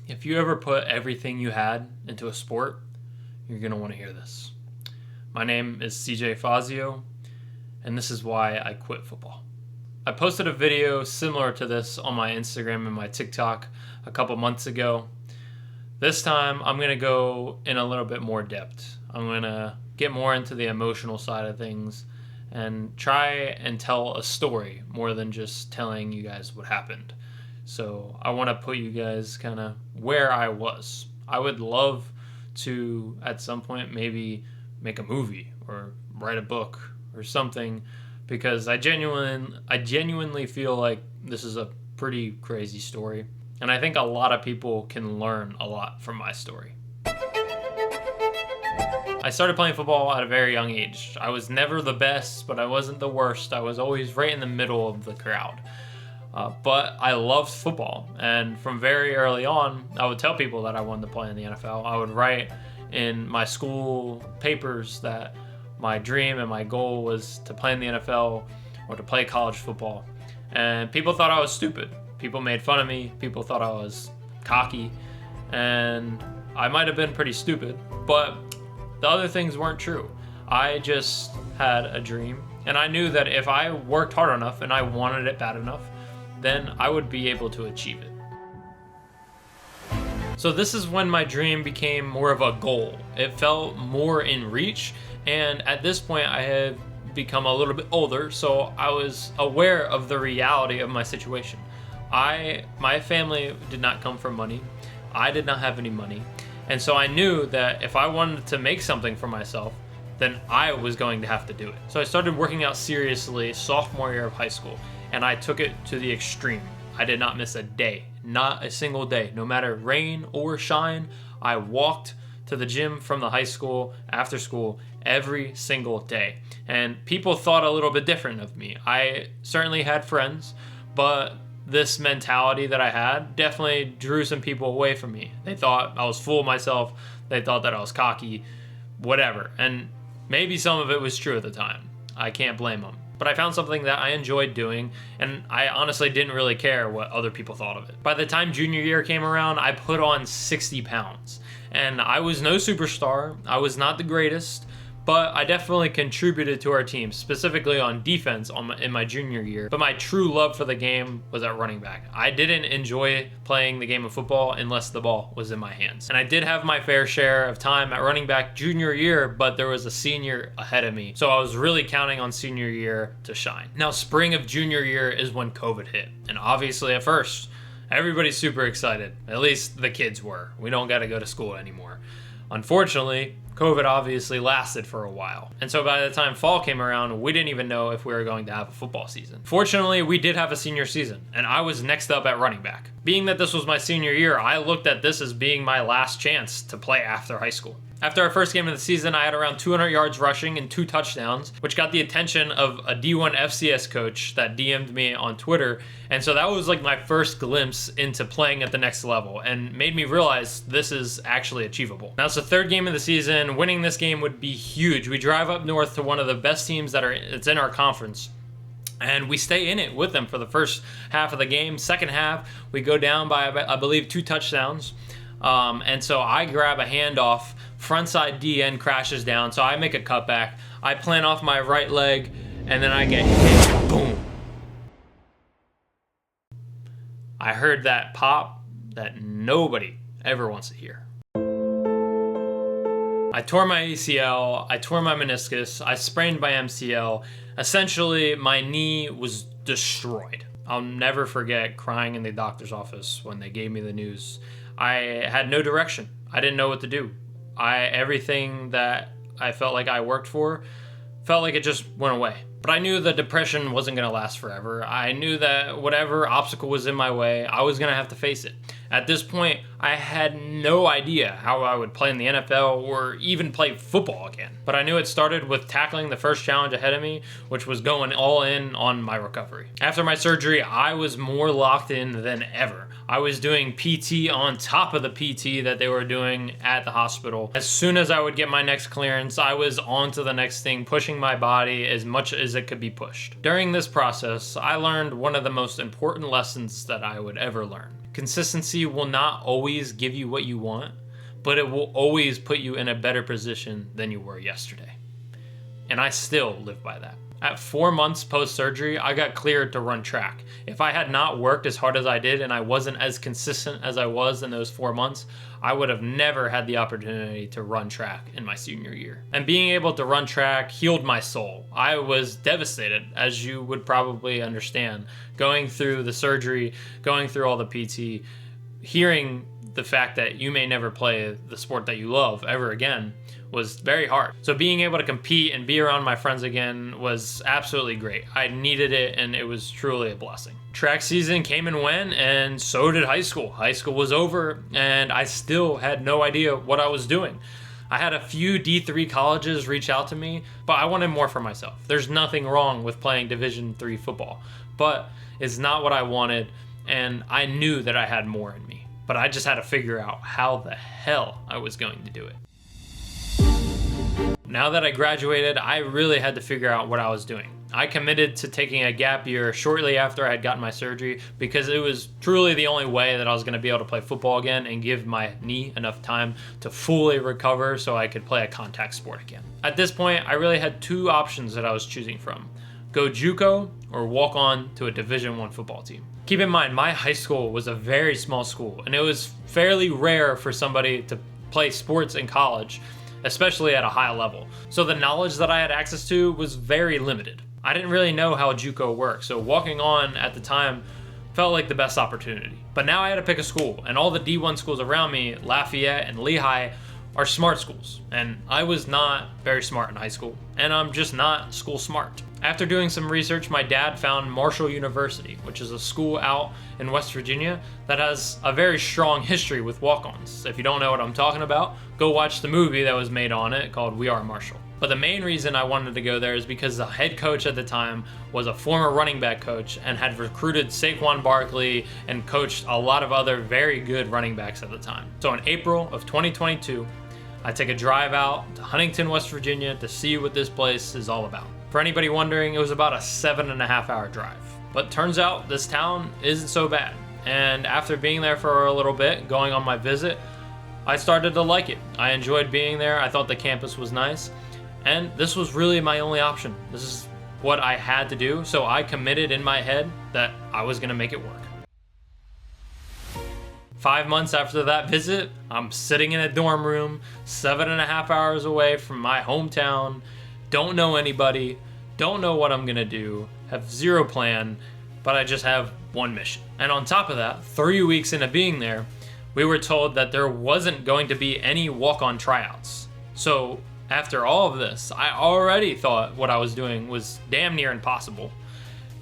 If you ever put everything you had into a sport, you're going to want to hear this. My name is CJ Fazio, and this is why I quit football. I posted a video similar to this on my Instagram and my TikTok a couple months ago. This time, I'm going to go in a little bit more depth. I'm going to get more into the emotional side of things and try and tell a story more than just telling you guys what happened. So I want to put you guys kind of where I was. I would love to, at some point, maybe make a movie or write a book or something, because I genuinely feel like this is a pretty crazy story. And I think a lot of people can learn a lot from my story. I started playing football at a very young age. I was never the best, but I wasn't the worst. I was always right in the middle of the crowd. But I loved football, and from very early on, I would tell people that I wanted to play in the NFL. I would write in my school papers that my dream and my goal was to play in the NFL or to play college football. And people thought I was stupid. People made fun of me. People thought I was cocky, and I might have been pretty stupid, but the other things weren't true. I just had a dream, and I knew that if I worked hard enough and I wanted it bad enough, then I would be able to achieve it. So this is when my dream became more of a goal. It felt more in reach, and at this point I had become a little bit older, so I was aware of the reality of my situation. My family did not come from money. I did not have any money. And so I knew that if I wanted to make something for myself, then I was going to have to do it. So I started working out seriously sophomore year of high school, and I took it to the extreme. I did not miss a day, not a single day. No matter rain or shine, I walked to the gym from the high school after school every single day. And people thought a little bit different of me. I certainly had friends, but this mentality that I had definitely drew some people away from me. They thought I was full of myself. They thought that I was cocky, whatever. And maybe some of it was true at the time. I can't blame them. But I found something that I enjoyed doing, and I honestly didn't really care what other people thought of it. By the time junior year came around, I put on 60 pounds. And I was no superstar. I was not the greatest, but I definitely contributed to our team, specifically on defense in my junior year. But my true love for the game was at running back. I didn't enjoy playing the game of football unless the ball was in my hands. And I did have my fair share of time at running back junior year, but there was a senior ahead of me. So I was really counting on senior year to shine. Now, spring of junior year is when COVID hit. And obviously at first, everybody's super excited. At least the kids were. We don't got to go to school anymore. Unfortunately, COVID obviously lasted for a while. And so by the time fall came around, we didn't even know if we were going to have a football season. Fortunately, we did have a senior season, and I was next up at running back. Being that this was my senior year, I looked at this as being my last chance to play after high school. After our first game of the season, I had around 200 yards rushing and 2 touchdowns, which got the attention of a D1 FCS coach that DM'd me on Twitter. And so that was like my first glimpse into playing at the next level and made me realize this is actually achievable. Now it's the third game of the season. Winning this game would be huge. We drive up north to one of the best teams that's in our conference, and we stay in it with them for the first half of the game. Second half, we go down by, I believe, 2 touchdowns. And so I grab a handoff, frontside DN crashes down, so I make a cutback. I plant off my right leg, and then I get hit. Boom. I heard that pop that nobody ever wants to hear. I tore my ACL, I tore my meniscus, I sprained my MCL. Essentially, my knee was destroyed. I'll never forget crying in the doctor's office when they gave me the news. I had no direction. I didn't know what to do. Everything that I felt like I worked for felt like it just went away. But I knew the depression wasn't going to last forever. I knew that whatever obstacle was in my way, I was going to have to face it. At this point, I had no idea how I would play in the NFL or even play football again. But I knew it started with tackling the first challenge ahead of me, which was going all in on my recovery. After my surgery, I was more locked in than ever. I was doing PT on top of the PT that they were doing at the hospital. As soon as I would get my next clearance, I was on to the next thing, pushing my body as much as it could be pushed. During this process, I learned one of the most important lessons that I would ever learn. Consistency will not always give you what you want, but it will always put you in a better position than you were yesterday. And I still live by that. At 4 months post-surgery, I got cleared to run track. If I had not worked as hard as I did and I wasn't as consistent as I was in those 4 months, I would have never had the opportunity to run track in my senior year. And being able to run track healed my soul. I was devastated, as you would probably understand, going through the surgery, going through all the PT, hearing the fact that you may never play the sport that you love ever again was very hard. So being able to compete and be around my friends again was absolutely great. I needed it, and it was truly a blessing. Track season came and went, and so did high school. High school was over, and I still had no idea what I was doing. I had a few D3 colleges reach out to me, but I wanted more for myself. There's nothing wrong with playing Division III football, but it's not what I wanted, and I knew that I had more in me. But I just had to figure out how the hell I was going to do it. Now that I graduated, I really had to figure out what I was doing. I committed to taking a gap year shortly after I had gotten my surgery because it was truly the only way that I was going to be able to play football again and give my knee enough time to fully recover so I could play a contact sport again. At this point, I really had two options that I was choosing from: go JUCO or walk on to a Division I football team. Keep in mind, my high school was a very small school, and it was fairly rare for somebody to play sports in college, especially at a high level. So the knowledge that I had access to was very limited. I didn't really know how JUCO worked, so walking on at the time felt like the best opportunity. But now I had to pick a school, and all the D1 schools around me, Lafayette and Lehigh, are smart schools. And I was not very smart in high school, and I'm just not school smart. After doing some research, my dad found Marshall University, which is a school out in West Virginia that has a very strong history with walk-ons. If you don't know what I'm talking about, go watch the movie that was made on it called We Are Marshall. But the main reason I wanted to go there is because the head coach at the time was a former running back coach and had recruited Saquon Barkley and coached a lot of other very good running backs at the time. So in April of 2022, I take a drive out to Huntington, West Virginia to see what this place is all about. For anybody wondering, it was about a 7.5 hour drive. But turns out this town isn't so bad. And after being there for a little bit, going on my visit, I started to like it. I enjoyed being there. I thought the campus was nice. And this was really my only option. This is what I had to do. So I committed in my head that I was going to make it work. 5 months after that visit, I'm sitting in a dorm room, 7.5 hours away from my hometown, don't know anybody, don't know what I'm gonna do, have zero plan, but I just have one mission. And on top of that, 3 weeks into being there, we were told that there wasn't going to be any walk-on tryouts. So after all of this, I already thought what I was doing was damn near impossible.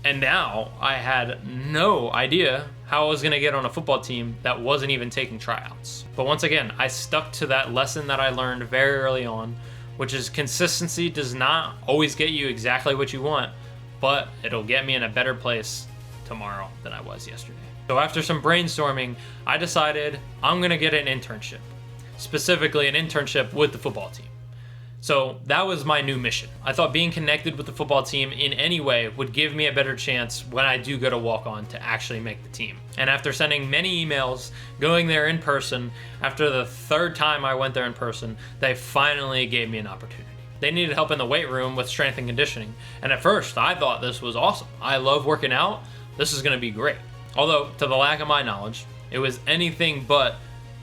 And now I had no idea how I was gonna get on a football team that wasn't even taking tryouts. But once again, I stuck to that lesson that I learned very early on, which is consistency does not always get you exactly what you want, but it'll get me in a better place tomorrow than I was yesterday. So after some brainstorming, I decided I'm gonna get an internship, specifically an internship with the football team. So that was my new mission. I thought being connected with the football team in any way would give me a better chance when I do go to walk on to actually make the team. And after sending many emails, going there in person, after the third time I went there in person, they finally gave me an opportunity. They needed help in the weight room with strength and conditioning. And at first I thought this was awesome. I love working out. This is gonna be great. Although to the lack of my knowledge, it was anything but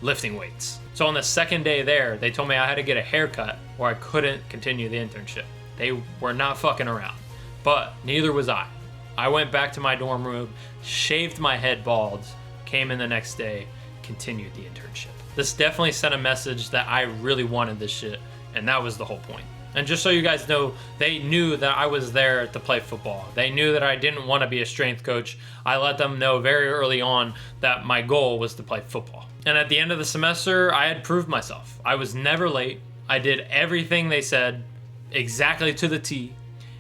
lifting weights. So on the second day there, they told me I had to get a haircut or I couldn't continue the internship. They were not fucking around, but neither was I. I went back to my dorm room, shaved my head bald, came in the next day, continued the internship. This definitely sent a message that I really wanted this shit, and that was the whole point. And just so you guys know, they knew that I was there to play football. They knew that I didn't want to be a strength coach. I let them know very early on that my goal was to play football. And at the end of the semester, I had proved myself. I was never late. I did everything they said, exactly to the T.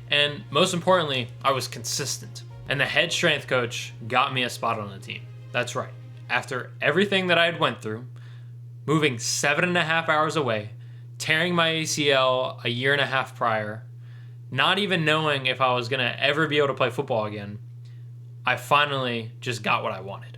And most importantly, I was consistent. And the head strength coach got me a spot on the team. That's right. After everything that I had went through, moving 7.5 hours away, tearing my ACL a 1.5 years prior, not even knowing if I was gonna ever be able to play football again, I finally just got what I wanted.